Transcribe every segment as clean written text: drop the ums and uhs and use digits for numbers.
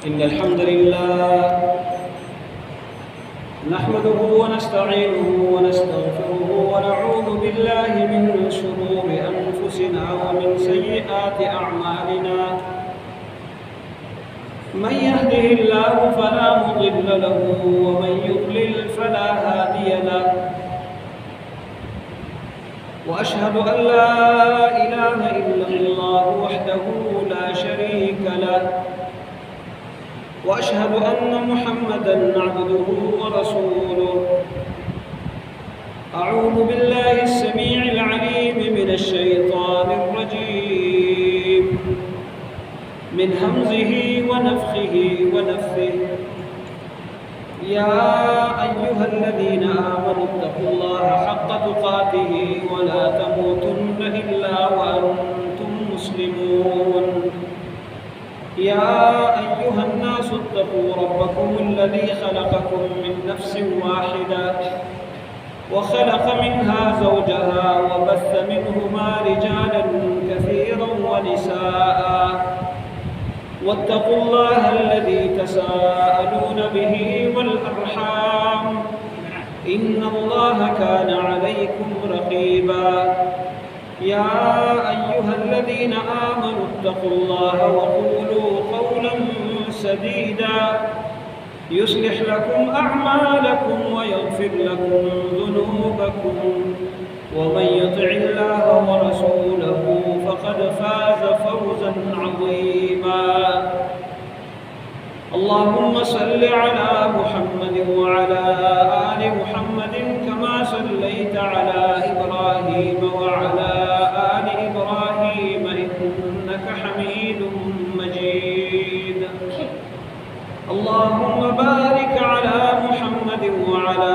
إن الحمد لله نحمده ونستعينه ونستغفره ونعوذ بالله من شرور أنفسنا ومن سيئات أعمالنا من يهده الله فلا مضل له ومن يضلل فلا هادي له وأشهد أن لا إله إلا الله وحده لا شريك له وأشهد أن محمدًا عبده ورسوله أعوذ بالله السميع العليم من الشيطان الرجيم من همزه ونفخه ونفثه يا أيها الذين آمنوا اتقوا الله حق تقاته ولا تموتن إلا وأنتم مسلمون يا أيها الناس اتقوا ربكم الذي خلقكم من نفس واحدة وخلق منها زوجها وبث منهما رجالا كثيرا ونساء واتقوا الله الذي تساءلون به والأرحام إن الله كان عليكم رقيبا يا أيها الذين آمنوا اتقوا الله وقولوا قولا سديدا يصلح لكم أعمالكم ويغفر لكم ذنوبكم ومن يطع الله ورسوله فقد فاز فوزا عظيما اللهم صل على محمد وعلى آل محمد كما صليت على إبراهيم وعلى آل إبراهيم إنك حميد مجيد اللهم بارك على محمد وعلى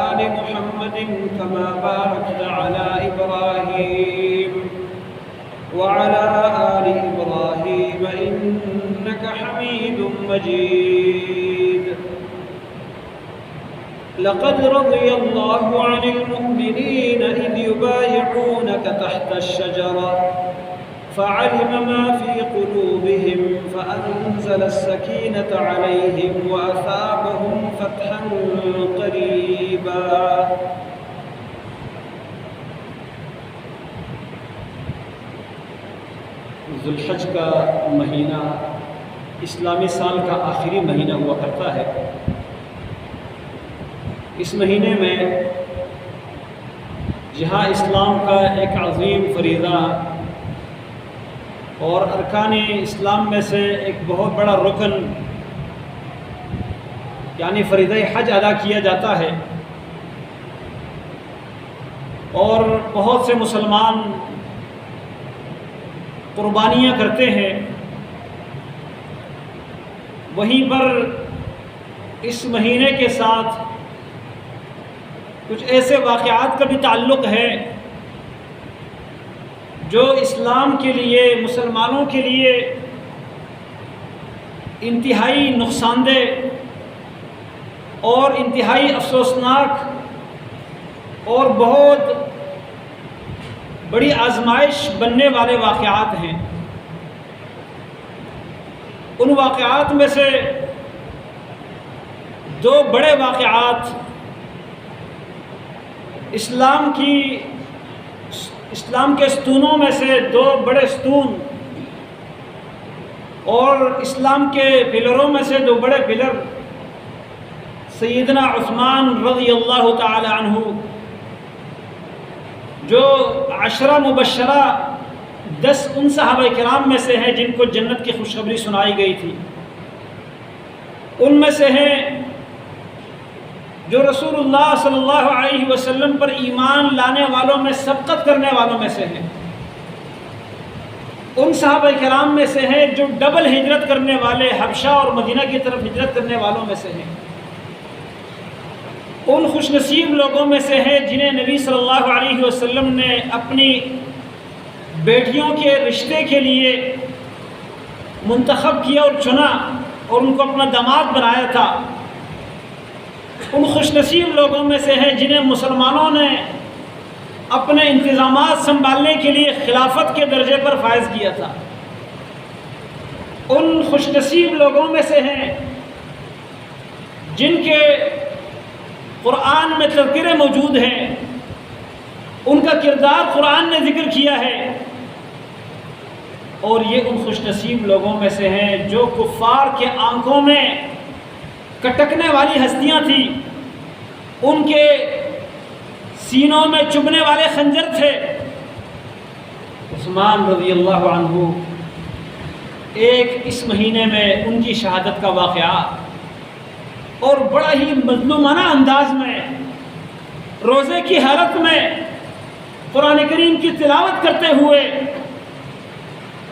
آل محمد كما باركت على إبراهيم وعلى آل إبراهيم إنك حميد مجيد لقد رضي الله عن المؤمنين إذ يبايعونك تحت الشجرة فعلم ما في قلوبهم فأنزل السكينة عليهم وأثابهم فتحا قريبا ذوالحج کا مہینہ اسلامی سال کا آخری مہینہ ہوا کرتا ہے۔ اس مہینے میں جہاں اسلام کا ایک عظیم فریضہ اور ارکان اسلام میں سے ایک بہت بڑا رکن یعنی فریضہ حج ادا کیا جاتا ہے اور بہت سے مسلمان قربانیاں کرتے ہیں، وہیں پر اس مہینے کے ساتھ کچھ ایسے واقعات کا بھی تعلق ہے جو اسلام کے لیے، مسلمانوں کے لیے انتہائی نقصان دہ اور انتہائی افسوسناک اور بہت بڑی آزمائش بننے والے واقعات ہیں۔ ان واقعات میں سے دو بڑے واقعات اسلام کے ستونوں میں سے دو بڑے ستون اور اسلام کے پلروں میں سے دو بڑے پلر سیدنا عثمان رضی اللہ تعالی عنہ جو 10 مبشرہ 10 ان صحابہ کرام میں سے ہیں جن کو جنت کی خوشخبری سنائی گئی تھی، ان میں سے ہیں جو رسول اللہ صلی اللہ علیہ وسلم پر ایمان لانے والوں میں سبقت کرنے والوں میں سے ہیں، ان صحابہ کرام میں سے ہیں جو ڈبل ہجرت کرنے والے حبشہ اور مدینہ کی طرف ہجرت کرنے والوں میں سے ہیں، ان خوش نصیب لوگوں میں سے ہیں جنہیں نبی صلی اللہ علیہ وسلم نے اپنی بیٹیوں کے رشتے کے لیے منتخب کیا اور چنا اور ان کو اپنا داماد بنایا تھا۔ ان خوش نصیب لوگوں میں سے ہیں جنہیں مسلمانوں نے اپنے انتظامات سنبھالنے کے لیے خلافت کے درجے پر فائز کیا تھا۔ ان خوش نصیب لوگوں میں سے ہیں جن کے قرآن میں تذکرے موجود ہیں، ان کا کردار قرآن نے ذکر کیا ہے، اور یہ ان خوش نصیب لوگوں میں سے ہیں جو کفار کے آنکھوں میں کٹکنے والی ہستیاں تھیں، ان کے سینوں میں چبھنے والے خنجر تھے۔ عثمان رضی اللہ عنہ ایک اس مہینے میں ان کی شہادت کا واقعہ اور بڑا ہی مظلومانہ انداز میں روزے کی حالت میں قرآن کریم کی تلاوت کرتے ہوئے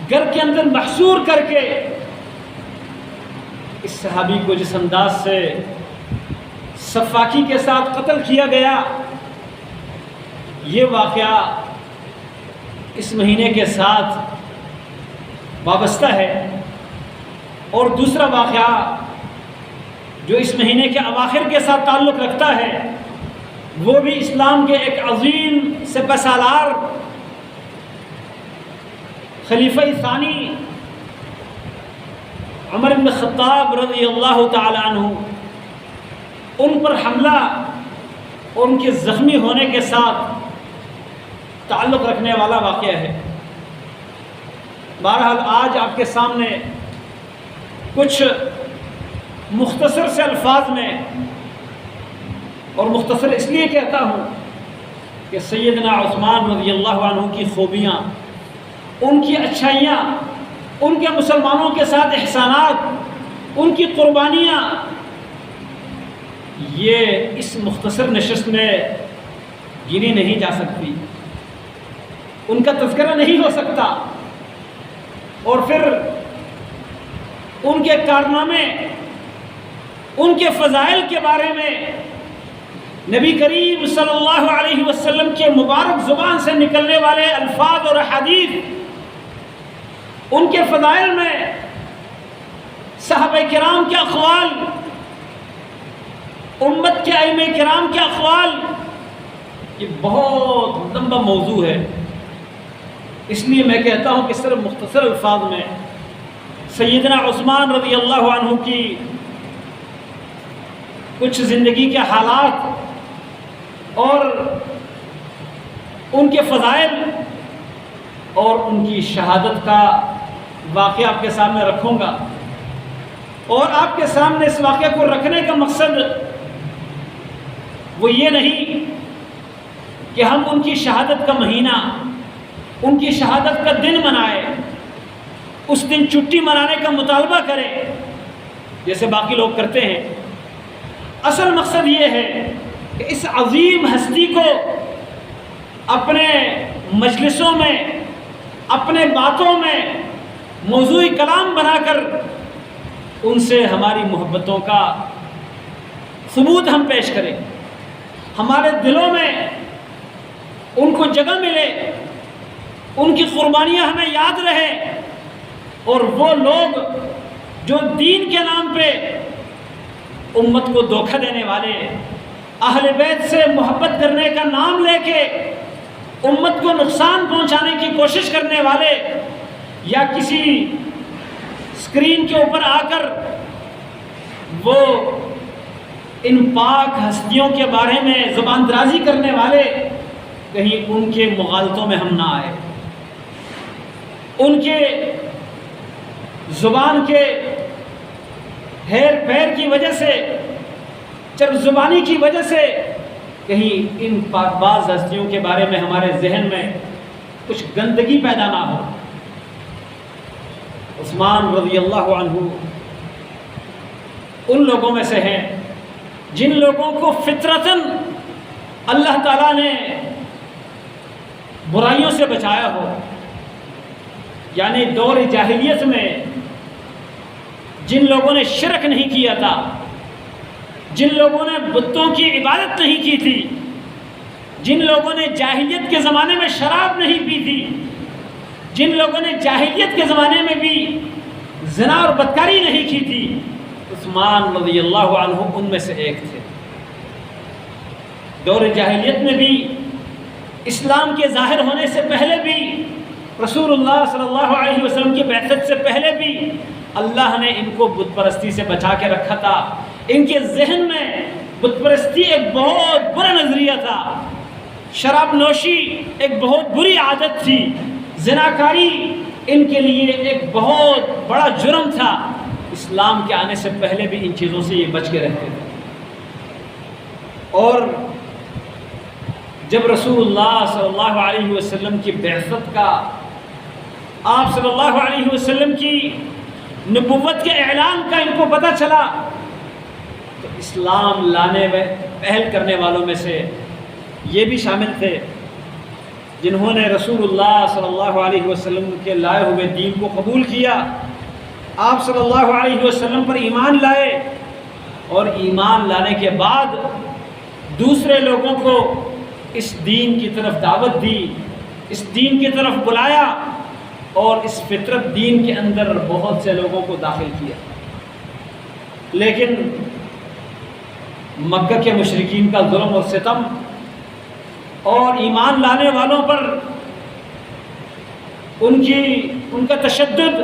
گھر کے اندر محصور کر کے اس صحابی کو جس انداز سے سفاکی کے ساتھ قتل کیا گیا، یہ واقعہ اس مہینے کے ساتھ وابستہ ہے۔ اور دوسرا واقعہ جو اس مہینے کے اواخر کے ساتھ تعلق رکھتا ہے، وہ بھی اسلام کے ایک عظیم سپہ سالار خلیفہ ثانی عمر بن خطاب رضی اللہ تعالی عنہ ان پر حملہ اور ان کے زخمی ہونے کے ساتھ تعلق رکھنے والا واقعہ ہے۔ بہرحال آج آپ کے سامنے کچھ مختصر سے الفاظ میں، اور مختصر اس لیے کہتا ہوں کہ سیدنا عثمان رضی اللہ عنہ کی خوبیاں، ان کی اچھائیاں، ان کے مسلمانوں کے ساتھ احسانات، ان کی قربانیاں، یہ اس مختصر نشست میں گنی نہیں جا سکتی، ان کا تذکرہ نہیں ہو سکتا۔ اور پھر ان کے کارنامے، ان کے فضائل کے بارے میں نبی کریم صلی اللہ علیہ وسلم کے مبارک زبان سے نکلنے والے الفاظ اور احادیث، ان کے فضائل میں صحابہ کرام کے اقوال، امت کے ائمہ کرام کے اقوال، یہ بہت لمبا موضوع ہے۔ اس لیے میں کہتا ہوں کہ صرف مختصر الفاظ میں سیدنا عثمان رضی اللہ عنہ کی کچھ زندگی کے حالات اور ان کے فضائل اور ان کی شہادت کا واقعہ آپ کے سامنے رکھوں گا۔ اور آپ کے سامنے اس واقعہ کو رکھنے کا مقصد وہ یہ نہیں کہ ہم ان کی شہادت کا مہینہ، ان کی شہادت کا دن منائے، اس دن چھٹی منانے کا مطالبہ کریں جیسے باقی لوگ کرتے ہیں۔ اصل مقصد یہ ہے کہ اس عظیم ہستی کو اپنے مجلسوں میں، اپنے باتوں میں موضوع کلام بنا کر ان سے ہماری محبتوں کا ثبوت ہم پیش کریں، ہمارے دلوں میں ان کو جگہ ملے، ان کی قربانیاں ہمیں یاد رہے، اور وہ لوگ جو دین کے نام پہ امت کو دھوکہ دینے والے، اہل بیت سے محبت کرنے کا نام لے کے امت کو نقصان پہنچانے کی کوشش کرنے والے، یا کسی اسکرین کے اوپر آ کر وہ ان پاک ہستیوں کے بارے میں زبان درازی کرنے والے، کہیں ان کے مغالطوں میں ہم نہ آئے، ان کے زبان کے ہیر پھیر کی وجہ سے، چرب زبانی کی وجہ سے کہیں ان پاک باز ہستیوں کے بارے میں ہمارے ذہن میں کچھ گندگی پیدا نہ ہو۔ عثمان رضی اللہ عنہ ان لوگوں میں سے ہیں جن لوگوں کو فطرتاً اللہ تعالیٰ نے برائیوں سے بچایا ہو، یعنی دور جاہلیت میں جن لوگوں نے شرک نہیں کیا تھا، جن لوگوں نے بتوں کی عبادت نہیں کی تھی، جن لوگوں نے جاہلیت کے زمانے میں شراب نہیں پی تھی، جن لوگوں نے جاہلیت کے زمانے میں بھی زنا اور بدکاری نہیں کی تھی، عثمان رضی اللہ عنہ ان میں سے ایک تھے۔ دور جاہلیت میں بھی، اسلام کے ظاہر ہونے سے پہلے بھی رسول اللہ صلی اللہ علیہ وسلم کی بعثت سے پہلے بھی اللہ نے ان کو بت پرستی سے بچا کے رکھا تھا. ان کے ذہن میں بت پرستی ایک بہت برا نظریہ تھا، شراب نوشی ایک بہت بری عادت تھی، زناکاری ان کے لیے ایک بہت بڑا جرم تھا. اسلام کے آنے سے پہلے بھی ان چیزوں سے یہ بچ کے رہتے تھے. اور جب رسول اللہ صلی اللہ علیہ وسلم کی بعثت کا، آپ صلی اللہ علیہ وسلم کی نبوت کے اعلان کا ان کو پتہ چلا، تو اسلام لانے میں پہل کرنے والوں میں سے یہ بھی شامل تھے جنہوں نے رسول اللہ صلی اللہ علیہ وسلم کے لائے ہوئے دین کو قبول کیا، آپ صلی اللہ علیہ وسلم پر ایمان لائے، اور ایمان لانے کے بعد دوسرے لوگوں کو اس دین کی طرف دعوت دی، اس دین کی طرف بلایا، اور اس فطرت دین کے اندر بہت سے لوگوں کو داخل کیا. لیکن مکہ کے مشرکین کا ظلم اور ستم اور ایمان لانے والوں پر ان کا تشدد،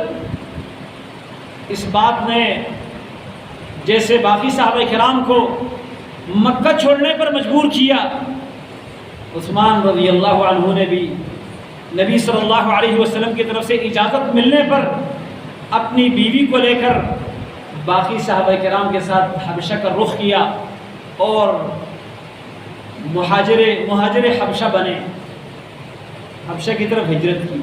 اس بات نے جیسے باقی صحابہ کرام کو مکہ چھوڑنے پر مجبور کیا، عثمان رضی اللہ عنہ نے بھی نبی صلی اللہ علیہ وسلم کی طرف سے اجازت ملنے پر اپنی بیوی کو لے کر باقی صحابہ کرام کے ساتھ حبشہ کا رخ کیا اور مہاجر حبشہ بنے، حبشہ کی طرف ہجرت کی.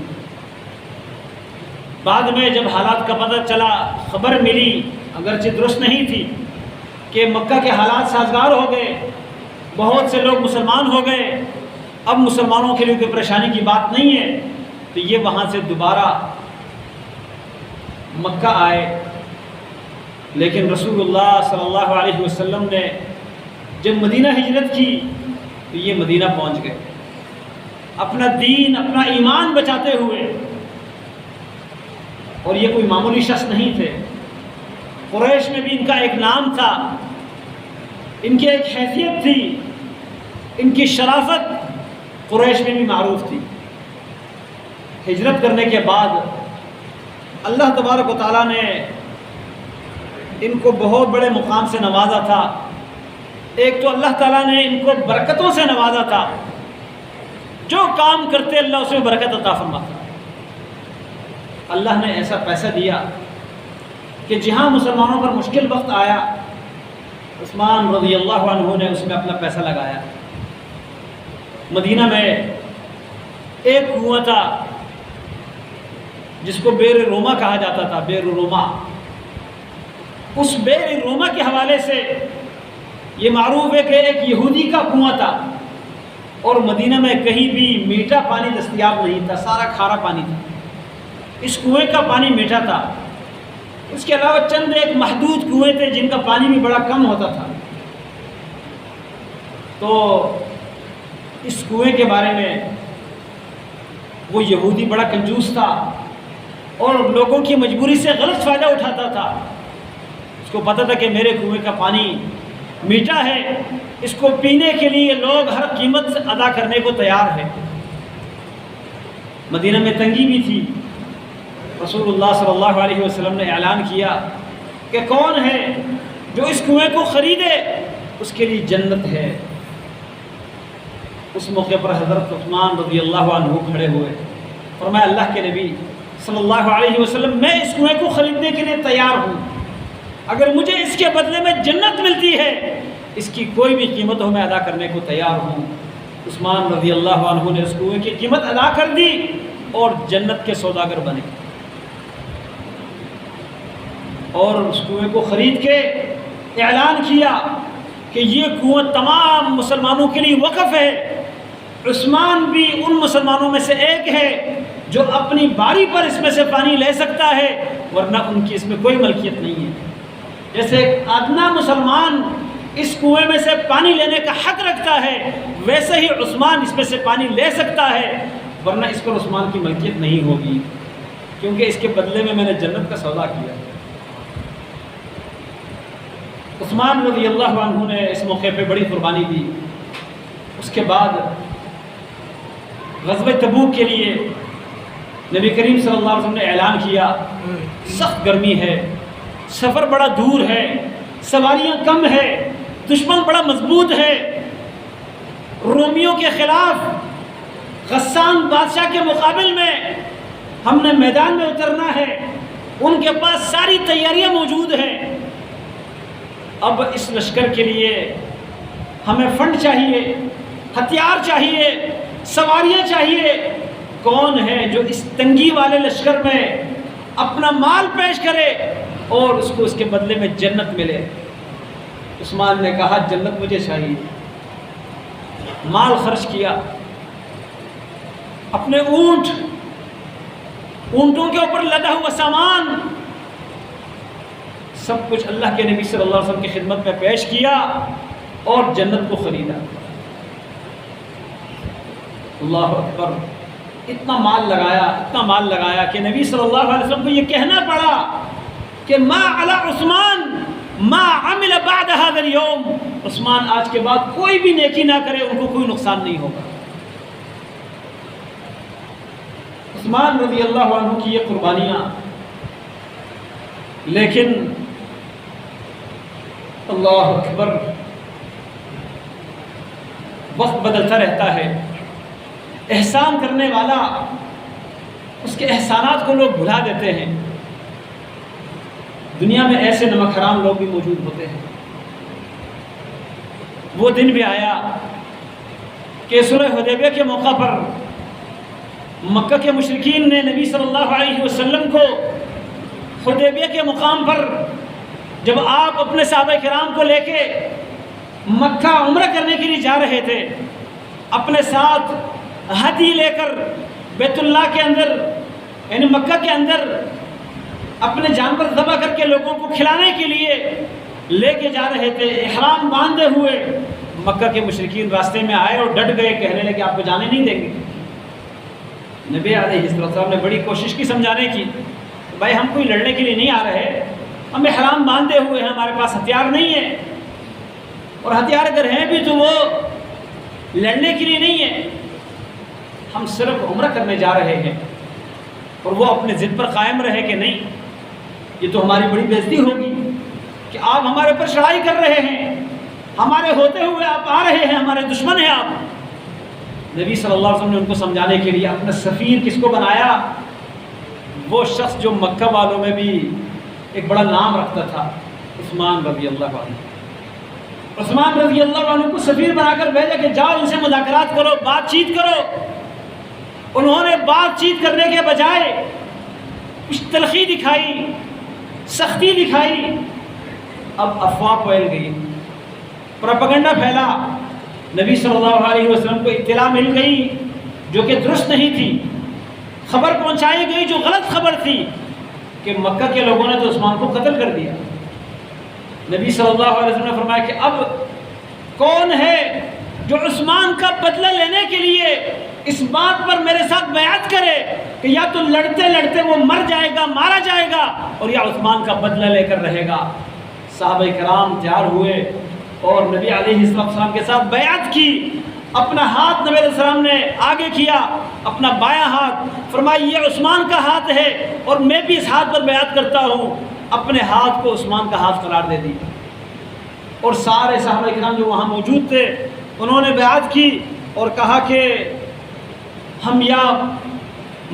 بعد میں جب حالات کا پتہ چلا، خبر ملی اگرچہ درست نہیں تھی کہ مکہ کے حالات سازگار ہو گئے، بہت سے لوگ مسلمان ہو گئے، اب مسلمانوں کے لیے کوئی پریشانی کی بات نہیں ہے، تو یہ وہاں سے دوبارہ مکہ آئے. لیکن رسول اللہ صلی اللہ علیہ وسلم نے جب مدینہ ہجرت کی تو یہ مدینہ پہنچ گئے اپنا دین، اپنا ایمان بچاتے ہوئے. اور یہ کوئی معمولی شخص نہیں تھے، قریش میں بھی ان کا ایک نام تھا، ان کی ایک حیثیت تھی، ان کی شرافت قریش میں بھی معروف تھی. ہجرت کرنے کے بعد اللہ تبارک و تعالیٰ نے ان کو بہت بڑے مقام سے نوازا تھا. ایک تو اللہ تعالیٰ نے ان کو برکتوں سے نوازا تھا، جو کام کرتے اللہ اس میں برکت عطا فرماتا. اللہ نے ایسا پیسہ دیا کہ جہاں مسلمانوں پر مشکل وقت آیا، عثمان رضی اللہ عنہ نے اس میں اپنا پیسہ لگایا. مدینہ میں ایک کنواں تھا جس کو بئر روما کہا جاتا تھا، بئر روما. اس بئر روما کے حوالے سے یہ معروف ہے کہ ایک یہودی کا کنواں تھا، اور مدینہ میں کہیں بھی میٹھا پانی دستیاب نہیں تھا، سارا کھارا پانی تھا. اس کنویں کا پانی میٹھا تھا. اس کے علاوہ چند ایک محدود کنویں تھے جن کا پانی بھی بڑا کم ہوتا تھا. تو اس کنویں کے بارے میں وہ یہودی بڑا کنجوس تھا اور لوگوں کی مجبوری سے غلط فائدہ اٹھاتا تھا. اس کو پتہ تھا کہ میرے کنویں کا پانی میٹھا ہے، اس کو پینے کے لیے لوگ ہر قیمت ادا کرنے کو تیار ہیں. مدینہ میں تنگی بھی تھی. رسول اللہ صلی اللہ علیہ وسلم نے اعلان کیا کہ کون ہے جو اس کنویں کو خریدے اس کے لیے جنت ہے. اس موقع پر حضرت عثمان رضی اللہ عنہ کھڑے ہوئے، فرمایا اللہ کے نبی صلی اللہ علیہ وسلم میں اس کنویں کو خریدنے کے لیے تیار ہوں، اگر مجھے اس کے بدلے میں جنت ملتی ہے اس کی کوئی بھی قیمت ہو میں ادا کرنے کو تیار ہوں. عثمان رضی اللہ عنہ نے اس کنویں کی قیمت ادا کر دی اور جنت کے سوداگر بنے، اور اس کنویں کو خرید کے اعلان کیا کہ یہ کنواں تمام مسلمانوں کے لیے وقف ہے. عثمان بھی ان مسلمانوں میں سے ایک ہے جو اپنی باری پر اس میں سے پانی لے سکتا ہے، ورنہ ان کی اس میں کوئی ملکیت نہیں ہے. جیسے ایک ادنا مسلمان اس کنویں میں سے پانی لینے کا حق رکھتا ہے، ویسے ہی عثمان اس میں سے پانی لے سکتا ہے، ورنہ اس پر عثمان کی ملکیت نہیں ہوگی، کیونکہ اس کے بدلے میں نے جنت کا سودا کیا. عثمان رضی اللہ عنہ نے اس موقع پہ بڑی قربانی دی. اس کے بعد غزوہ تبوک کے لیے نبی کریم صلی اللہ علیہ وسلم نے اعلان کیا سخت گرمی ہے، سفر بڑا دور ہے، سواریاں کم ہے، دشمن بڑا مضبوط ہے، رومیوں کے خلاف غسان بادشاہ کے مقابل میں ہم نے میدان میں اترنا ہے، ان کے پاس ساری تیاریاں موجود ہیں۔ اب اس لشکر کے لیے ہمیں فنڈ چاہیے، ہتھیار چاہیے، سواریاں چاہیے۔ کون ہے جو اس تنگی والے لشکر میں اپنا مال پیش کرے اور اس کو اس کے بدلے میں جنت ملے؟ عثمان نے کہا جنت مجھے چاہیے۔ مال خرچ کیا، اپنے اونٹوں کے اوپر لدا ہوا سامان سب کچھ اللہ کے نبی صلی اللہ علیہ وسلم کی خدمت میں پیش کیا اور جنت کو خریدا۔ اللہ اکبر، اتنا مال لگایا کہ نبی صلی اللہ علیہ وسلم کو یہ کہنا پڑا کہ ما علی عثمان ما عمل بعد هذا اليوم، عثمان آج کے بعد کوئی بھی نیکی نہ کرے، ان کو کوئی نقصان نہیں ہوگا۔ عثمان رضی اللہ عنہ کی یہ قربانیاں، لیکن اللہ اکبر، وقت بدلتا رہتا ہے، احسان کرنے والا اس کے احسانات کو لوگ بھلا دیتے ہیں۔ دنیا میں ایسے نمک حرام لوگ بھی موجود ہوتے ہیں۔ وہ دن بھی آیا کہ صلح حدیبیہ کے موقع پر مکہ کے مشرکین نے نبی صلی اللہ علیہ وسلم کو حدیبیہ کے مقام پر، جب آپ اپنے صحابہ کرام کو لے کے مکہ عمرہ کرنے کے لیے جا رہے تھے، اپنے ساتھ ہدی لے کر بیت اللہ کے اندر یعنی مکہ کے اندر اپنے جانور ذبح کر کے لوگوں کو کھلانے کے لیے لے کے جا رہے تھے، احرام باندھے ہوئے، مکہ کے مشرکین راستے میں آئے اور ڈٹ گئے، کہنے لگے آپ کو جانے نہیں دیں گے۔ نبی علیہ السلام نے بڑی کوشش کی سمجھانے کی، بھائی ہم کوئی لڑنے کے لیے نہیں آ رہے، ہم احرام باندھے ہوئے ہیں، ہمارے پاس ہتھیار نہیں ہے، اور ہتھیار اگر ہیں بھی تو وہ لڑنے کے لیے نہیں ہے، ہم صرف عمرہ کرنے جا رہے ہیں۔ اور وہ اپنے ضد پر قائم رہے کہ نہیں، یہ تو ہماری بڑی بے عزتی ہوگی کہ آپ ہمارے پر چڑھائی کر رہے ہیں، ہمارے ہوتے ہوئے آپ آ رہے ہیں، ہمارے دشمن ہیں آپ۔ نبی صلی اللہ علیہ وسلم نے ان کو سمجھانے کے لیے اپنا سفیر کس کو بنایا؟ وہ شخص جو مکہ والوں میں بھی ایک بڑا نام رکھتا تھا، عثمان رضی اللہ عنہ۔ عثمان رضی اللہ عنہ کو سفیر بنا کر بھیجا کہ جاؤ ان سے مذاکرات کرو، بات چیت کرو۔ انہوں نے بات چیت کرنے کے بجائے کچھ تلخی دکھائی، سختی دکھائی۔ اب افواہ پھیل گئی، پروپیگنڈا پھیلا، نبی صلی اللہ علیہ وسلم کو اطلاع مل گئی جو کہ درست نہیں تھی، خبر پہنچائی گئی جو غلط خبر تھی کہ مکہ کے لوگوں نے تو عثمان کو قتل کر دیا۔ نبی صلی اللہ علیہ وسلم نے فرمایا کہ اب کون ہے جو عثمان کا بدلہ لینے کے لیے اس بات پر میرے ساتھ بیعت کرے کہ یا تو لڑتے لڑتے وہ مر جائے گا، مارا جائے گا، اور یا عثمان کا بدلہ لے کر رہے گا۔ صحابہ کرام تیار ہوئے اور نبی علیہ السلام کے ساتھ بیعت کی۔ اپنا ہاتھ نبی علیہ السلام نے آگے کیا، اپنا بایاں ہاتھ، فرمایا یہ عثمان کا ہاتھ ہے اور میں بھی اس ہاتھ پر بیعت کرتا ہوں۔ اپنے ہاتھ کو عثمان کا ہاتھ قرار دے دی، اور سارے صحابہ کرام جو وہاں موجود تھے انہوں نے بیعت کی اور کہا کہ ہم یا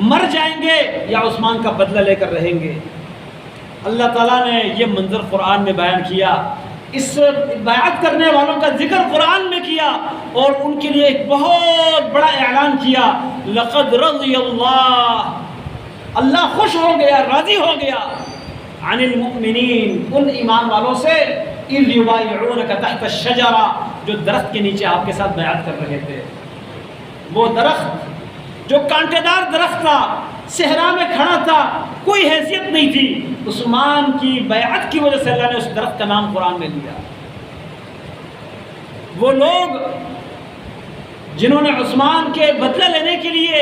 مر جائیں گے یا عثمان کا بدلہ لے کر رہیں گے۔ اللہ تعالیٰ نے یہ منظر قرآن میں بیان کیا، اس بیعت کرنے والوں کا ذکر قرآن میں کیا اور ان کے لیے ایک بہت بڑا اعلان کیا، لقد رضی اللہ خوش ہو گیا، راضی ہو گیا، عن المؤمنین ان ایمان والوں سے، اذ یبایعونک تحت الشجرہ جو درخت کے نیچے آپ کے ساتھ بیعت کر رہے تھے۔ وہ درخت جو کانٹے دار درخت تھا، صحرا میں کھڑا تھا، کوئی حیثیت نہیں تھی، عثمان کی بیعت کی وجہ سے اللہ نے اس درخت کا نام قرآن میں لیا۔ وہ لوگ جنہوں نے عثمان کے بدلہ لینے کے لیے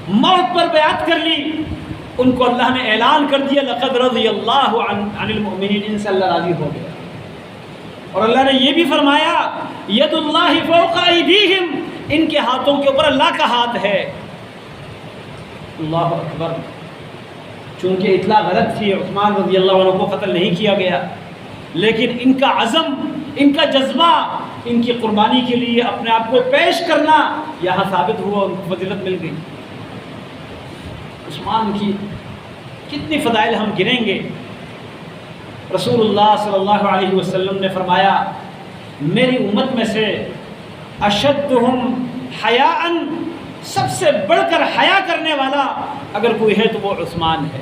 موت پر بیعت کر لی، ان کو اللہ نے اعلان کر دیا لقد رضی اللہ عن المؤمنین، ان سے اللہ راضی ہو گیا۔ اور اللہ نے یہ بھی فرمایا ید اللہ فوق ایدیہم، ان کے ہاتھوں کے اوپر اللہ کا ہاتھ ہے۔ اللہ اکبر. چونکہ اطلاع غلط تھی، عثمان رضی اللہ عنہ کو قتل نہیں کیا گیا، لیکن ان کا عزم، ان کا جذبہ، ان کی قربانی کے لیے اپنے آپ کو پیش کرنا یہاں ثابت ہوا، ان کو فضیلت مل گئی. عثمان کی کتنی فضائل ہم گنیں گے. رسول اللہ صلی اللہ علیہ وسلم نے فرمایا میری امت میں سے اشدہم حیاءً، سب سے بڑھ کر حیا کرنے والا اگر کوئی ہے تو وہ عثمان ہے.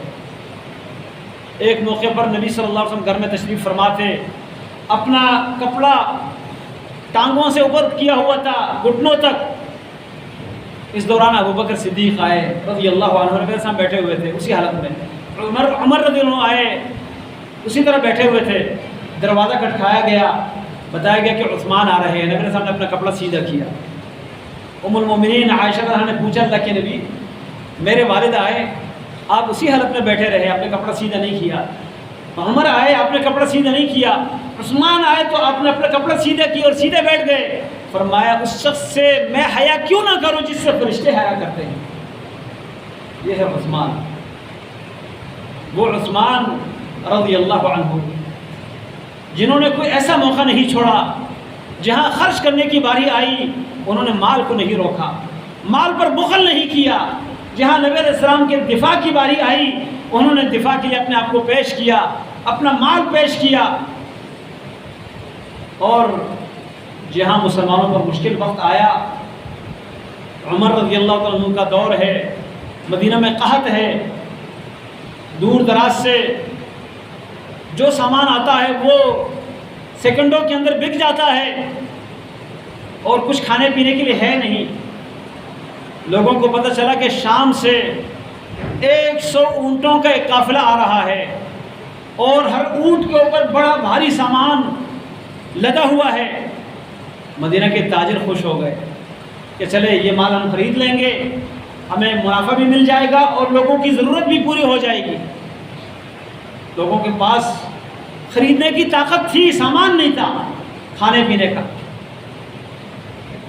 ایک موقع پر نبی صلی اللہ علیہ وسلم گھر میں تشریف فرما تھے، اپنا کپڑا ٹانگوں سے اوپر کیا ہوا تھا گھٹنوں تک. اس دوران ابوبکر صدیق آئے رضی اللہ عنہ، نبی صاحب بیٹھے ہوئے تھے اسی حالت میں. عمر رضی اللہ عنہ آئے اسی طرح بیٹھے ہوئے تھے. دروازہ کھٹکھایا گیا، بتایا گیا کہ عثمان آ رہے ہیں. نبی صاحب نے اپنا کپڑا سیدھا کیا. ام المومنین عائشہ رضی اللہ عنہا نے پوچھا اللہ کے نبی میرے والد آئے، آپ اسی حالت میں بیٹھے رہے، آپ نے کپڑا سیدھا نہیں کیا. عمر آئے، آپ نے کپڑا سیدھا نہیں کیا. عثمان آئے تو آپ نے اپنا کپڑا سیدھا کیا اور سیدھے بیٹھ گئے. فرمایا اس شخص سے میں حیا کیوں نہ کروں جس سے فرشتے حیا کرتے ہیں. یہ ہے عثمان، وہ عثمان رضی اللہ عنہ جنہوں نے کوئی ایسا موقع نہیں چھوڑا. جہاں خرچ کرنے کی باری آئی انہوں نے مال کو نہیں روکا، مال پر بخل نہیں کیا. جہاں نبی علیہ السلام کے دفاع کی باری آئی انہوں نے دفاع کے لیے اپنے آپ کو پیش کیا، اپنا مال پیش کیا. اور جہاں مسلمانوں پر مشکل وقت آیا، عمر رضی اللہ عنہ کا دور ہے، مدینہ میں قحط ہے، دور دراز سے جو سامان آتا ہے وہ سیکنڈوں کے اندر بک جاتا ہے اور کچھ کھانے پینے کے لیے ہے نہیں. لوگوں کو پتہ چلا کہ شام سے 100 اونٹوں کا ایک قافلہ آ رہا ہے اور ہر اونٹ کے اوپر بڑا بھاری سامان لدا ہوا ہے. مدینہ کے تاجر خوش ہو گئے کہ چلے یہ مال ہم خرید لیں گے، ہمیں منافع بھی مل جائے گا اور لوگوں کی ضرورت بھی پوری ہو جائے گی. لوگوں کے پاس خریدنے کی طاقت تھی، سامان نہیں تھا کھانے پینے کا.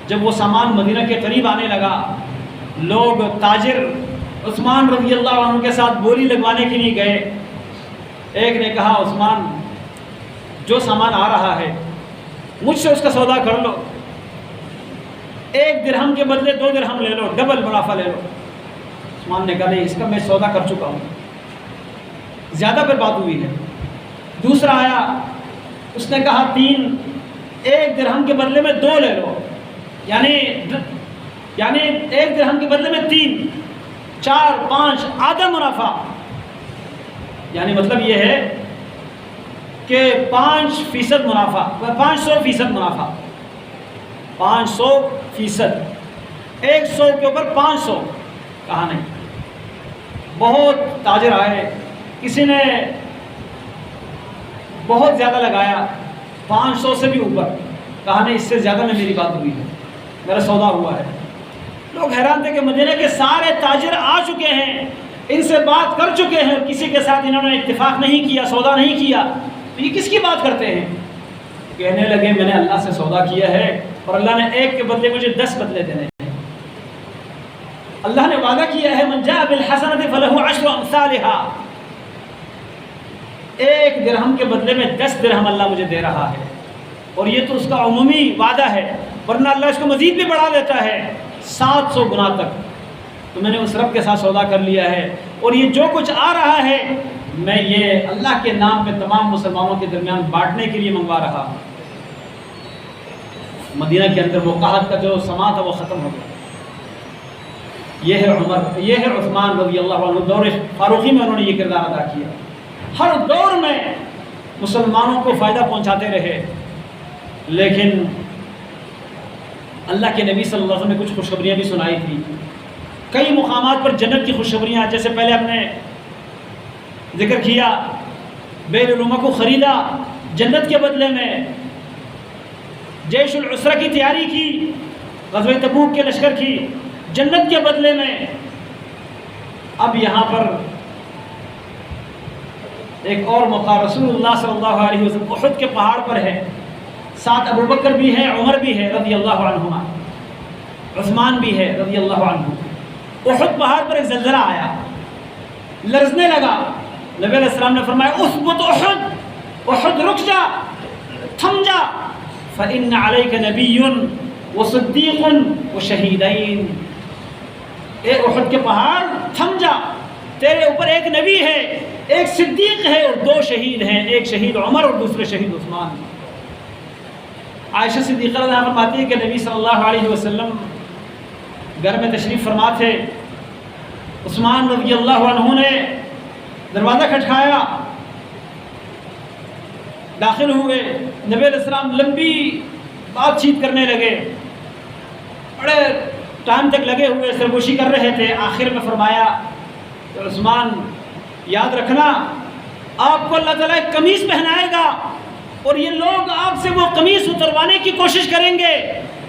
جب وہ سامان مدینہ کے قریب آنے لگا، لوگ تاجر عثمان رضی اللہ عنہ کے ساتھ بولی لگوانے کے لیے گئے. ایک نے کہا عثمان جو سامان آ رہا ہے مجھ سے اس کا سودا کر لو، 1 درہم کے بدلے 2 درہم لے لو، ڈبل منافع لے لو. عثمان نے کہا نہیں، اس کا میں سودا کر چکا ہوں، زیادہ پر بات ہوئی ہے. دوسرا آیا، اس نے کہا 3، 1 درہم کے بدلے میں 2 لے لو، یعنی 1 درہم کے بدلے میں 3، 4، 5 آدھا منافع. یعنی مطلب یہ ہے کہ 5% منافع، 500% منافع، 500%، 100 کے اوپر 500. کہا نہیں. بہت تاجر آئے، کسی نے بہت زیادہ لگایا، 500 سے بھی اوپر. کہا نہیں، اس سے زیادہ میں میری بات ہوئی ہے، میرا سودا ہوا ہے. لوگ حیران تھے کہ مدینہ کے سارے تاجر آ چکے ہیں، ان سے بات کر چکے ہیں، کسی کے ساتھ انہوں نے اتفاق نہیں کیا، سودا نہیں کیا، تو یہ کس کی بات کرتے ہیں؟ کہنے لگے میں نے اللہ سے سودا کیا ہے اور اللہ نے 1 کے بدلے مجھے 10 بدلے دینے ہیں. اللہ نے وعدہ کیا ہے من جاء بالحسنۃ فلہ 10 امثالها. 1 درہم کے بدلے میں 10 درہم اللہ مجھے دے رہا ہے، اور یہ تو اس کا عمومی وعدہ ہے، ورنہ اللہ اس کو مزید بھی بڑھا دیتا ہے 700 گنا تک. تو میں نے اس رب کے ساتھ سودا کر لیا ہے، اور یہ جو کچھ آ رہا ہے میں یہ اللہ کے نام پہ تمام مسلمانوں کے درمیان بانٹنے کے لیے منگوا رہا ہوں. مدینہ کے اندر وہ قحط کا جو سما تھا وہ ختم ہو گیا. یہ ہے عمر، یہ ہے عثمان رضی اللہ عنہ. دور فاروقی میں انہوں نے یہ کردار ادا کیا، ہر دور میں مسلمانوں کو فائدہ پہنچاتے رہے. لیکن اللہ کے نبی صلی اللہ علیہ وسلم نے کچھ خوشخبریاں بھی سنائی تھی. کئی مقامات پر جنت کی خوشخبریاں، جیسے پہلے ہم نے ذکر کیا بیل العلماء کو خریدا جنت کے بدلے میں، جیش العسرہ کی تیاری کی، غزوہ تبوک کے لشکر کی جنت کے بدلے میں. اب یہاں پر ایک اور موقع رسول اللہ صلی اللہ علیہ وسلم احد کے پہاڑ پر ہے، ساتھ ابوبکر بھی ہے، عمر بھی ہے رضی اللہ عنہما، عثمان بھی ہے رضی اللہ عنہ. احد پہاڑ پر ایک زلزلہ آیا، لرزنے لگا. نبی علیہ السلام نے فرمایا اثبت احد، احد رک جا، تھم جا، فإن علیک نبی وصدیق وشہیدین. اے احد کے پہاڑ تھم جا، تیرے اوپر ایک نبی ہے، ایک صدیق ہے اور دو شہید ہیں، ایک شہید عمر اور دوسرے شہید عثمان. عائشہ صدیقہ رضی اللہ عنہا فرماتی ہے کہ نبی صلی اللہ علیہ وسلم گھر میں تشریف فرما تھے. عثمان رضی اللہ عنہ نے دروازہ کھٹکھایا، داخل ہوئے. نبی علیہ السلام لمبی بات چیت کرنے لگے، بڑے ٹائم تک لگے ہوئے سرگوشی کر رہے تھے. آخر میں فرمایا کہ عثمان یاد رکھنا آپ کو اللہ تعالیٰ ایک قمیص پہنائے گا اور یہ لوگ آپ سے وہ قمیص اتروانے کی کوشش کریں گے،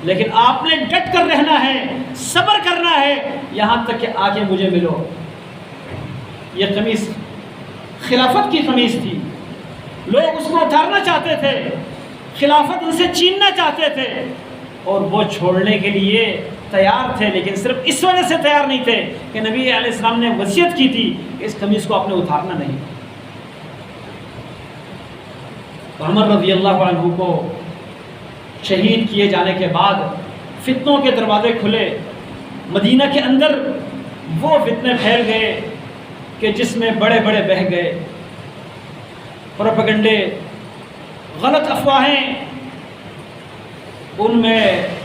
لیکن آپ نے ڈٹ کر رہنا ہے، صبر کرنا ہے یہاں تک کہ آ کے مجھے ملو. یہ قمیص خلافت کی قمیص تھی، لوگ اس کو اتارنا چاہتے تھے، خلافت ان سے چھیننا چاہتے تھے اور وہ چھوڑنے کے لیے تیار تھے، لیکن صرف اس وجہ سے تیار نہیں تھے کہ نبی علیہ السلام نے وصیت کی تھی کہ اس قمیص کو آپ نے اتارنا نہیں. عمر رضی اللہ عنہ کو شہید کیے جانے کے بعد فتنوں کے دروازے کھلے. مدینہ کے اندر وہ فتنے پھیل گئے کہ جس میں بڑے بڑے بہہ گئے، پروپیگنڈے، غلط افواہیں. ان میں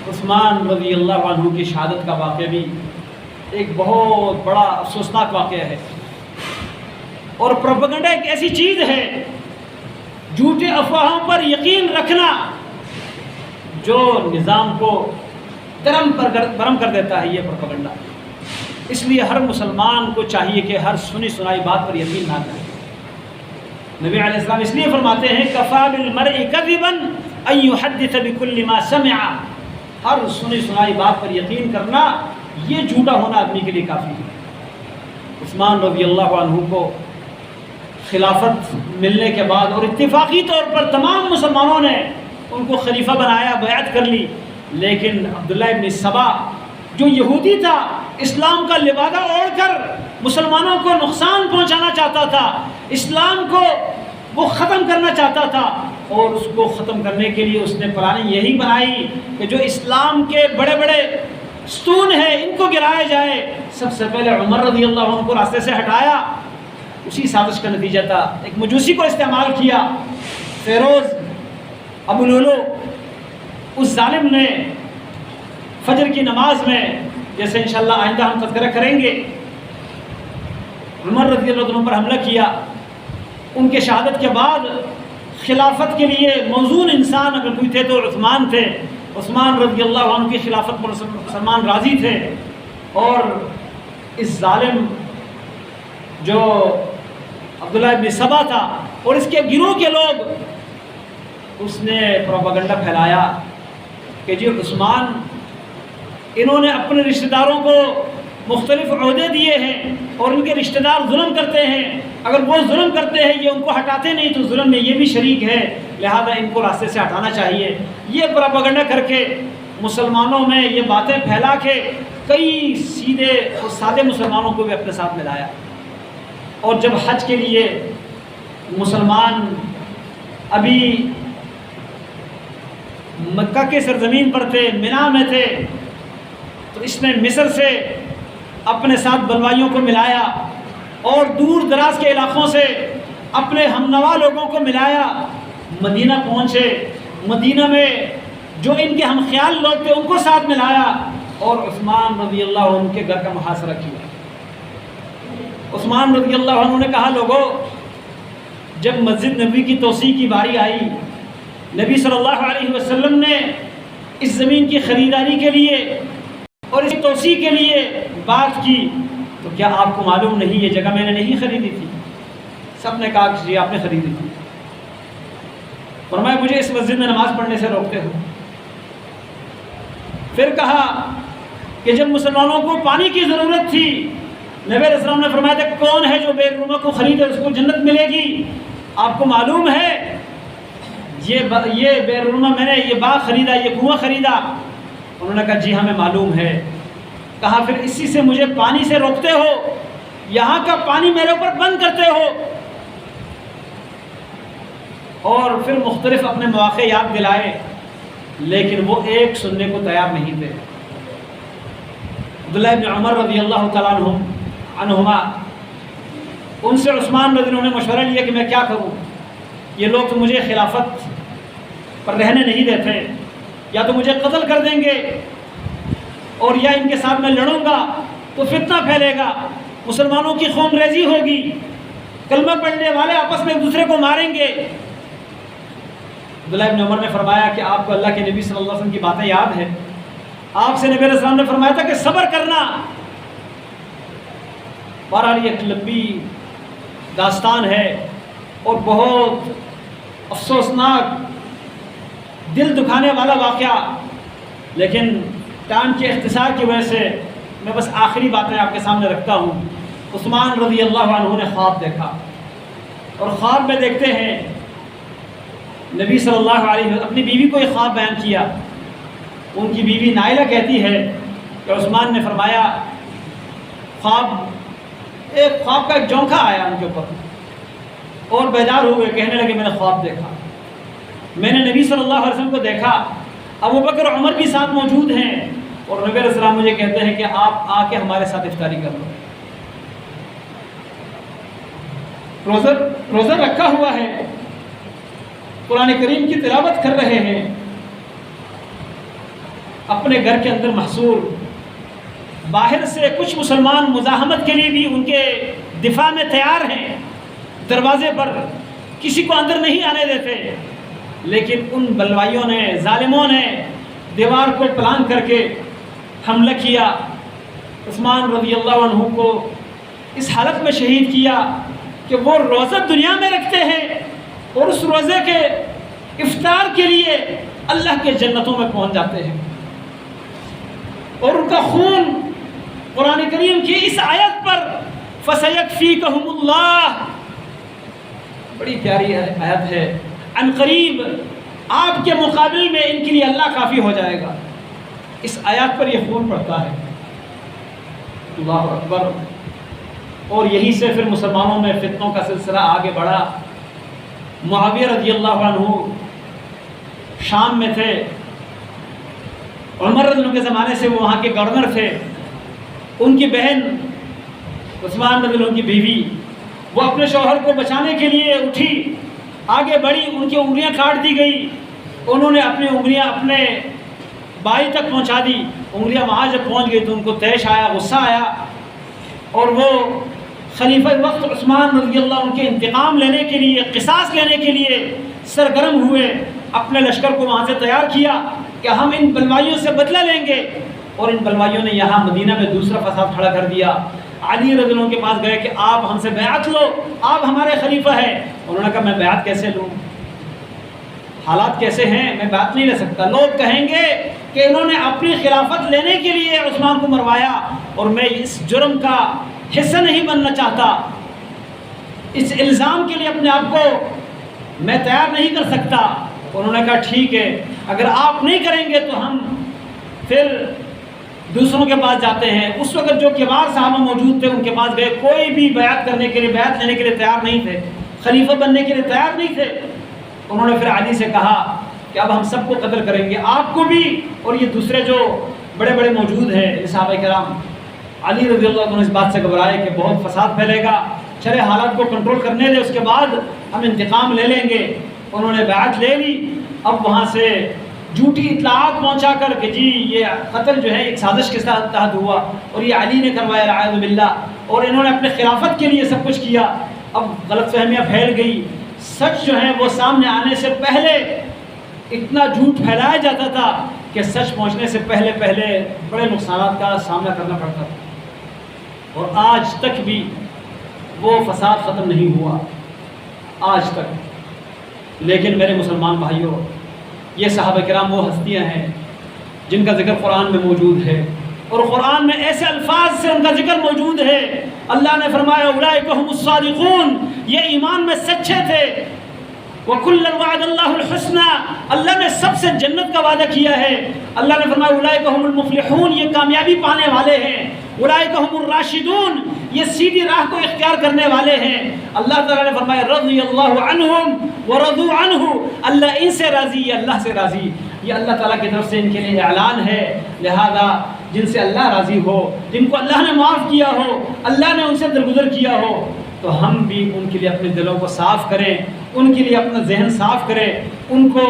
عثمان رضی اللہ عنہ کی شہادت کا واقعہ بھی ایک بہت بڑا افسوسناک واقعہ ہے. اور پروپیگنڈا ایک ایسی چیز ہے، جھوٹے افواہوں پر یقین رکھنا جو نظام کو برہم کر دیتا ہے، یہ پروپیگنڈا. اس لیے ہر مسلمان کو چاہیے کہ ہر سنی سنائی بات پر یقین نہ کرے. نبی علیہ السلام اس لیے فرماتے ہیں کفا بالمرء کذبا ان يحدث بكل ما سمع. ہر سنی سنائی بات پر یقین کرنا یہ جھوٹا ہونا آدمی کے لیے کافی ہے. عثمان رضی اللہ عنہ کو خلافت ملنے کے بعد اور اتفاقی طور پر تمام مسلمانوں نے ان کو خلیفہ بنایا، بیعت کر لی. لیکن عبداللہ ابن سبا جو یہودی تھا، اسلام کا لبادہ اوڑھ کر مسلمانوں کو نقصان پہنچانا چاہتا تھا، اسلام کو وہ ختم کرنا چاہتا تھا، اور اس کو ختم کرنے کے لیے اس نے پلاننگ یہی بنائی کہ جو اسلام کے بڑے بڑے ستون ہیں ان کو گرایا جائے. سب سے پہلے عمر رضی اللہ عنہ کو راستے سے ہٹایا. اسی سازش کا نتیجہ تھا. ایک مجوسی کو استعمال کیا، فیروز ابو لولو. اس ظالم نے فجر کی نماز میں، جیسے انشاءاللہ آئندہ ہم تذکرہ کریں گے، عمر رضی اللہ عنہ پر حملہ کیا. ان کے شہادت کے بعد خلافت کے لیے موزون انسان اگر کوئی تھے تو عثمان تھے. عثمان رضی اللہ عنہ کی خلافت پر مسلمان راضی تھے. اور اس ظالم جو عبداللہ ابن سبا تھا اور اس کے گروہ کے لوگ، اس نے پروپیگنڈا پھیلایا کہ جی عثمان، انہوں نے اپنے رشتہ داروں کو مختلف عہدے دیے ہیں اور ان کے رشتہ دار ظلم کرتے ہیں، اگر وہ ظلم کرتے ہیں یہ ان کو ہٹاتے نہیں تو ظلم میں یہ بھی شریک ہے، لہذا ان کو راستے سے ہٹانا چاہیے. یہ پروپیگنڈا کر کے مسلمانوں میں یہ باتیں پھیلا کے کئی سیدھے اور سادے مسلمانوں کو بھی اپنے ساتھ ملایا. اور جب حج کے لیے مسلمان ابھی مکہ کے سرزمین پر تھے، مینا میں تھے، تو اس نے مصر سے اپنے ساتھ بلوائیوں کو ملایا اور دور دراز کے علاقوں سے اپنے ہمنوا لوگوں کو ملایا. مدینہ پہنچے، مدینہ میں جو ان کے ہم خیال لوگ تھے ان کو ساتھ ملایا اور عثمان رضی اللہ عنہ کے گھر کا محاصرہ کیا. عثمان رضی اللہ عنہ نے کہا لوگوں، جب مسجد نبوی کی توسیع کی باری آئی، نبی صلی اللہ علیہ وسلم نے اس زمین کی خریداری کے لیے اور اس کی توسیع کے لیے بات کی، تو کیا آپ کو معلوم نہیں یہ جگہ میں نے نہیں خریدی تھی؟ سب نے کہا کہ جی آپ نے خریدی تھی. فرمایا مجھے اس مسجد میں نماز پڑھنے سے روکتے ہو. پھر کہا کہ جب مسلمانوں کو پانی کی ضرورت تھی، نبی علیہ السلام نے فرمایا تھا کون ہے جو بیرونوں کو خریدے اس کو جنت ملے گی؟ آپ کو معلوم ہے یہ بیرونوں میں نے یہ باغ خریدا، یہ کنواں خریدا؟ انہوں نے کہا جی ہمیں معلوم ہے. کہا پھر اسی سے مجھے پانی سے روکتے ہو، یہاں کا پانی میرے اوپر بند کرتے ہو؟ اور پھر مختلف اپنے مواقع یاد دلائے، لیکن وہ ایک سننے کو تیار نہیں تھے۔ عبداللہ ابن عمر رضی اللہ تعالیٰ عنہما، ان سے عثمان رضی اللہ عنہ نے مشورہ لیا کہ میں کیا کروں، یہ لوگ تو مجھے خلافت پر رہنے نہیں دیتے، یا تو مجھے قتل کر دیں گے اور یا ان کے ساتھ میں لڑوں گا تو فتنہ پھیلے گا، مسلمانوں کی خون ریزی ہوگی، کلمہ پڑھنے والے آپس میں ایک دوسرے کو ماریں گے۔ عبداللہ ابن عمر نے فرمایا کہ آپ کو اللہ کے نبی صلی اللہ علیہ وسلم کی باتیں یاد ہے، آپ سے نبی علیہ السلام نے فرمایا تھا کہ صبر کرنا۔ بہرحال یہ ایک لمبی داستان ہے اور بہت افسوسناک، دل دکھانے والا واقعہ، لیکن ٹائم کے اختصار کی وجہ سے میں بس آخری باتیں آپ کے سامنے رکھتا ہوں۔ عثمان رضی اللہ عنہ نے خواب دیکھا، اور خواب میں دیکھتے ہیں نبی صلی اللہ علیہ وسلم اپنی بیوی کو یہ خواب بیان کیا۔ ان کی بیوی نائلہ کہتی ہے کہ عثمان نے فرمایا، خواب کا ایک جھونکا آیا ان کے اوپر اور بیدار ہوئے، کہنے لگے میں نے خواب دیکھا، میں نے نبی صلی اللہ علیہ وسلم کو دیکھا، ابو بکر عمر بھی ساتھ موجود ہیں، اور نبی علیہ السلام مجھے کہتے ہیں کہ آپ آ کے ہمارے ساتھ افطاری کر لو۔ روزہ رکھا ہوا ہے، قرآن کریم کی تلاوت کر رہے ہیں، اپنے گھر کے اندر محصور، باہر سے کچھ مسلمان مزاحمت کے لیے بھی ان کے دفاع میں تیار ہیں، دروازے پر کسی کو اندر نہیں آنے دیتے، لیکن ان بلوائیوں نے، ظالموں نے دیوار کو پلان کر کے حملہ کیا، عثمان رضی اللہ عنہ کو اس حالت میں شہید کیا کہ وہ روزہ دنیا میں رکھتے ہیں اور اس روزے کے افطار کے لیے اللہ کے جنتوں میں پہنچ جاتے ہیں، اور ان کا خون قرآن کریم کی اس آیت پر فَسَيَكْفِيكَهُمُ اللَّهُ، بڑی پیاری آیت ہے، عن قریب آپ کے مقابل میں ان کے لیے اللہ کافی ہو جائے گا، اس آیات پر یہ خون پڑتا ہے۔ اللہ اکبر۔ اور یہی سے پھر مسلمانوں میں فتنوں کا سلسلہ آگے بڑھا۔ معاویہ رضی اللہ عنہ شام میں تھے، عمر رضی اللہ عنہ کے زمانے سے وہ وہاں کے گورنر تھے، ان کی بہن عثمان رضی اللہ عنہ کی بیوی، وہ اپنے شوہر کو بچانے کے لیے اٹھی، آگے بڑھی، ان کی انگلیاں کاٹ دی گئی، انہوں نے اپنی انگلیاں اپنے بائی تک پہنچا دی، انگلیاں وہاں جب پہنچ گئی تو ان کو طیش آیا، غصہ آیا، اور وہ خلیفہ وقت عثمان رضی اللہ عنہ کے انتقام لینے کے لیے، قصاص لینے کے لیے سرگرم ہوئے، اپنے لشکر کو وہاں سے تیار کیا کہ ہم ان بلوائیوں سے بدلہ لیں گے، اور ان بلوائیوں نے یہاں مدینہ میں دوسرا فساد کھڑا کر دیا۔ علی رضی اللہ عنہ کے پاس گئے کہ آپ ہم سے بیعت لو، آپ ہمارے خلیفہ ہیں، انہوں نے کہا میں بیعت کیسے لوں، حالات کیسے ہیں، میں بیعت نہیں لے سکتا، لوگ کہیں گے کہ انہوں نے اپنی خلافت لینے کے لیے عثمان کو مروایا، اور میں اس جرم کا حصہ نہیں بننا چاہتا، اس الزام کے لیے اپنے آپ کو میں تیار نہیں کر سکتا۔ انہوں نے کہا ٹھیک ہے، اگر آپ نہیں کریں گے تو ہم پھر دوسروں کے پاس جاتے ہیں۔ اس وقت جو کبار صحابہ موجود تھے ان کے پاس گئے، کوئی بھی بیعت کرنے کے لیے، بیعت لینے کے لیے تیار نہیں تھے، خلیفہ بننے کے لیے تیار نہیں تھے۔ انہوں نے پھر علی سے کہا کہ اب ہم سب کو قتل کریں گے، آپ کو بھی اور یہ دوسرے جو بڑے بڑے موجود ہیں صحابہ کرام۔ علی رضی اللہ عنہ اس بات سے گھبرائے کہ بہت فساد پھیلے گا، چلے حالات کو کنٹرول کرنے دے، اس کے بعد ہم انتقام لے لیں گے۔ انہوں نے بیعت لے لی۔ اب وہاں سے جھوٹی اطلاعات پہنچا کر کہ جی یہ قتل جو ہے ایک سازش کے تحت ہوا اور یہ علی نے کروایا اعوذ باللہ، اور انہوں نے اپنے خلافت کے لیے سب کچھ کیا۔ اب غلط فہمیاں پھیل گئی، سچ جو ہے وہ سامنے آنے سے پہلے اتنا جھوٹ پھیلایا جاتا تھا کہ سچ پہنچنے سے پہلے بڑے نقصانات کا سامنا کرنا پڑتا تھا، اور آج تک بھی وہ فساد ختم نہیں ہوا، آج تک۔ لیکن میرے مسلمان بھائیوں، یہ صحابہ کرام وہ ہستیاں ہیں جن کا ذکر قرآن میں موجود ہے، اور قرآن میں ایسے الفاظ سے ان کا ذکر موجود ہے۔ اللہ نے فرمایا اولئک ھم الصادقون، یہ ایمان میں سچے تھے، وَكُلًّا وَعَدَ اللَّهُ الْحُسْنَى، اللہ نے سب سے جنت کا وعدہ کیا ہے۔ اللہ نے فرمایا اولئک هم المفلحون، یہ کامیابی پانے والے ہیں۔ اولئک هم الراشدون، یہ سیدھی راہ کو اختیار کرنے والے ہیں۔ اللہ تعالیٰ نے فرمایا رضی اللہ عنہم ورضوا عنہ، اللہ ان سے راضی، یہ اللہ سے راضی۔ یہ اللہ تعالیٰ کی طرف سے ان کے لیے اعلان ہے، لہذا جن سے اللہ راضی ہو، جن کو اللہ نے معاف کیا ہو، اللہ نے ان سے درگزر کیا ہو، تو ہم بھی ان کے لیے اپنے دلوں کو صاف کریں، ان کے لیے اپنا ذہن صاف کریں، ان کو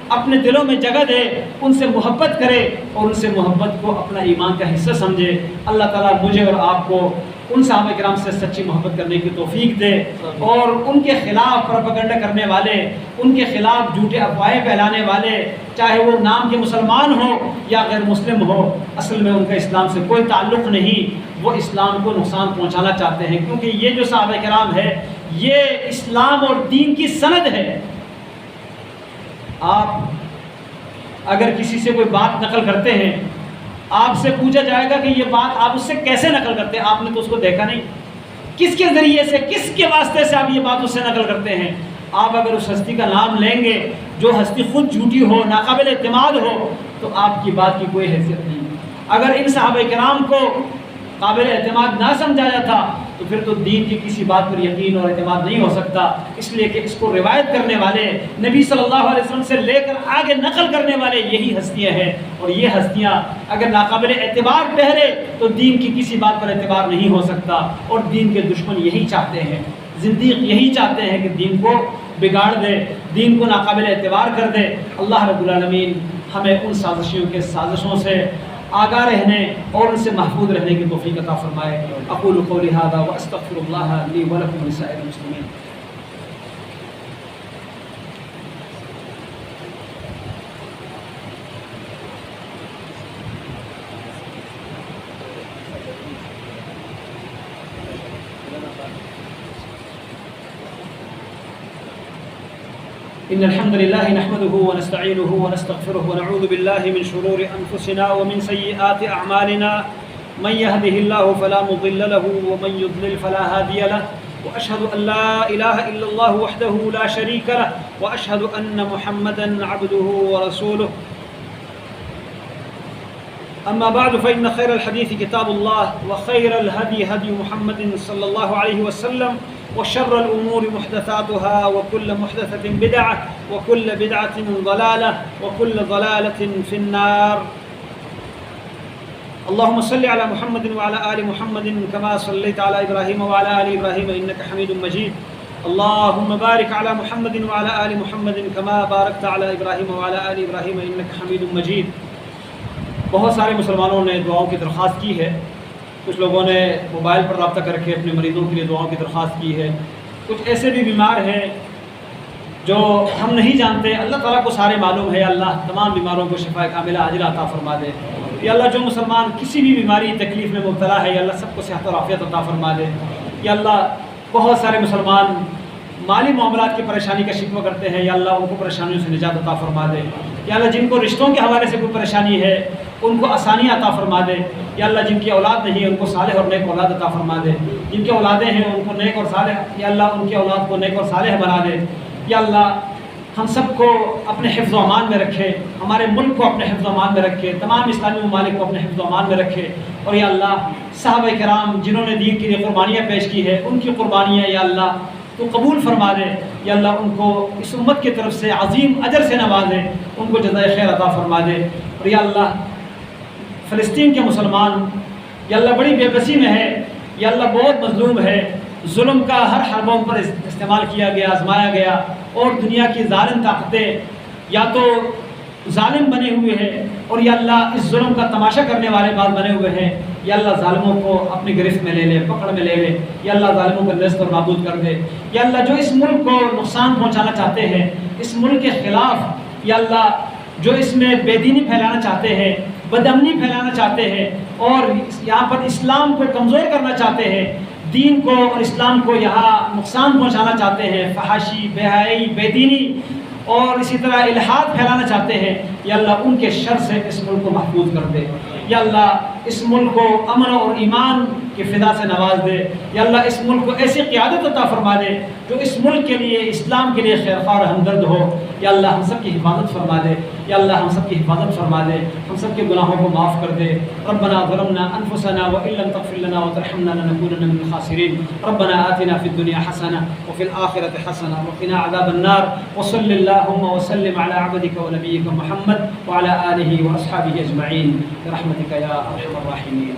اپنے دلوں میں جگہ دے، ان سے محبت کرے اور ان سے محبت کو اپنا ایمان کا حصہ سمجھے۔ اللہ تعالیٰ مجھے اور آپ کو ان صحابہ کرام سے سچی محبت کرنے کی توفیق دے، اور ان کے خلاف پروپیگنڈا کرنے والے، ان کے خلاف جھوٹے افواہیں پھیلانے والے، چاہے وہ نام کے مسلمان ہو یا غیر مسلم ہو، اصل میں ان کا اسلام سے کوئی تعلق نہیں، وہ اسلام کو نقصان پہنچانا چاہتے ہیں، کیونکہ یہ جو صحابہ کرام ہے یہ اسلام اور دین کی سند ہے۔ آپ اگر کسی سے کوئی بات نقل کرتے ہیں، آپ سے پوچھا جائے گا کہ یہ بات آپ اس سے کیسے نقل کرتے ہیں، آپ نے تو اس کو دیکھا نہیں، کس کے ذریعے سے، کس کے واسطے سے آپ یہ بات اس سے نقل کرتے ہیں۔ آپ اگر اس ہستی کا نام لیں گے جو ہستی خود جھوٹی ہو، ناقابل اعتماد ہو، تو آپ کی بات کی کوئی حیثیت نہیں۔ اگر ان صحابہ کرام کو قابل اعتماد نہ سمجھایا تھا تو پھر تو دین کی کسی بات پر یقین اور اعتماد نہیں ہو سکتا، اس لیے کہ اس کو روایت کرنے والے، نبی صلی اللہ علیہ وسلم سے لے کر آگے نقل کرنے والے یہی ہستیاں ہیں، اور یہ ہستیاں اگر ناقابل اعتبار ٹھہرے تو دین کی کسی بات پر اعتبار نہیں ہو سکتا، اور دین کے دشمن یہی چاہتے ہیں، زندیق یہی چاہتے ہیں کہ دین کو بگاڑ دے، دین کو ناقابل اعتبار کر دے۔ اللہ رب العالمین ہمیں ان سازشوں سے آگاہ رہنے اور ان سے محفوظ رہنے کی توفیق عطا فرمائے۔ اقول قولی ھذا واستغفر اللہ لی ولکم ولسائر المسلمین۔ إن الحمد لله نحمده ونستعينه ونستغفره ونعوذ بالله من شرور أنفسنا ومن سيئات أعمالنا، من يهده الله فلا مضل له ومن يضلل فلا هادي له، وأشهد أن لا إله إلا الله وحده لا شريك له، وأشهد أن محمدا عبده ورسوله. أما بعد فإن خير الحديث كتاب الله، وخير الهدي هدي محمد صلى الله عليه وسلم، وشر الأمور محدثاتها، وكل محدثة بدعة، وكل بدعة ضلالة، وكل ضلالة في النار. اللهم صل على محمد وعلى آل محمد كما صليت على إبراهيم وعلى آل إبراهيم إنك حميد مجيد. اللهم بارك على محمد وعلى آل محمد كما باركت على إبراهيم وعلى آل إبراهيم إنك حميد مجيد. بہت سارے مسلمانوں نے دعاؤں کی درخواست کی ہے، کچھ لوگوں نے موبائل پر رابطہ کر کے اپنے مریضوں کے لیے دعاؤں کی درخواست کی ہے، کچھ ایسے بھی بیمار ہیں جو ہم نہیں جانتے، اللہ تعالیٰ کو سارے معلوم ہے۔ اللہ تمام بیماروں کو شفا کاملہ عاجلہ عطا فرما دے۔ یا اللہ جو مسلمان کسی بھی بیماری تکلیف میں مبتلا ہے، یا اللہ سب کو صحت اور عافیت عطا فرما دے۔ یا اللہ بہت سارے مسلمان مالی معاملات کی پریشانی کا شکوہ کرتے ہیں، یا اللہ ان کو پریشانیوں سے نجات عطا فرما دے۔ یا اللہ جن کو رشتوں کے حوالے سے کوئی پریشانی ہے ان کو آسانی عطا فرما دے۔ یا اللہ جن کی اولاد نہیں ہے ان کو صالح اور نیک اولاد عطا فرما دے، جن کی اولادیں ہیں ان کو نیک اور صالح، یا اللہ ان کی اولاد کو نیک اور صالح بنا دے۔ یا اللہ ہم سب کو اپنے حفظ و امان میں رکھے، ہمارے ملک کو اپنے حفظ و امان میں رکھے، تمام اسلامی ممالک کو اپنے حفظ و امان میں رکھے۔ اور یا اللہ صحابہ کرام جنہوں نے دین کے لیے قربانیاں پیش کی ہے، ان کی قربانیاں یا اللہ تو قبول فرما دے۔ یا اللہ ان کو اس امت کی طرف سے عظیم اجر سے نوازے، ان کو جزائے خیر عطا فرما دے۔ اور یا اللہ فلسطین کے مسلمان یا اللہ بڑی بے بسی میں ہے، یا اللہ بہت مظلوم ہے، ظلم کا ہر حربوں پر استعمال کیا گیا، آزمایا گیا، اور دنیا کی ظالم طاقتیں یا تو ظالم بنے ہوئے ہیں، اور یا اللہ اس ظلم کا تماشا کرنے والے بعض بنے ہوئے ہیں۔ یا اللہ ظالموں کو اپنی گرفت میں لے لے، پکڑ میں لے لے، یا اللہ ظالموں کو نیست اور نابود کر دے۔ یا اللہ جو اس ملک کو نقصان پہنچانا چاہتے ہیں، اس ملک کے خلاف یا اللہ جو اس میں بے دینی پھیلانا چاہتے ہیں، بدامنی پھیلانا چاہتے ہیں، اور یہاں پر اسلام کو کمزور کرنا چاہتے ہیں، دین کو اور اسلام کو یہاں نقصان پہنچانا چاہتے ہیں، فحاشی، بے حیائی، بے دینی اور اسی طرح الحاد پھیلانا چاہتے ہیں، یا اللہ ان کے شر سے اس ملک کو محفوظ کر دے۔ یا اللہ اس ملک کو امن اور ایمان کی فضا سے نواز دے، یا اللہ اس ملک کو ایسی قیادت عطا فرما دے جو اس ملک کے لیے، اسلام کے لیے خیرخواہ اور ہمدرد ہو، یا اللہ ہم سب کی حفاظت فرما دے، یا اللہ ہم سب کی حفاظت فرما دے، ہم سب کے گناہوں کو معاف کر دے۔ ربنا ظلمنا انفسنا وان لم تغفر لنا وترحمنا لنكونن من الخاسرین۔ ربنا آتنا فی الدنیا حسنہ وفی الآخرۃ حسنہ وقنا عذاب النار، وصل اللہم وسلم علی عبدک ونبیک محمد وعلی آلہ واصحابہ اجمعین برحمتک یا ارحم الراحمین۔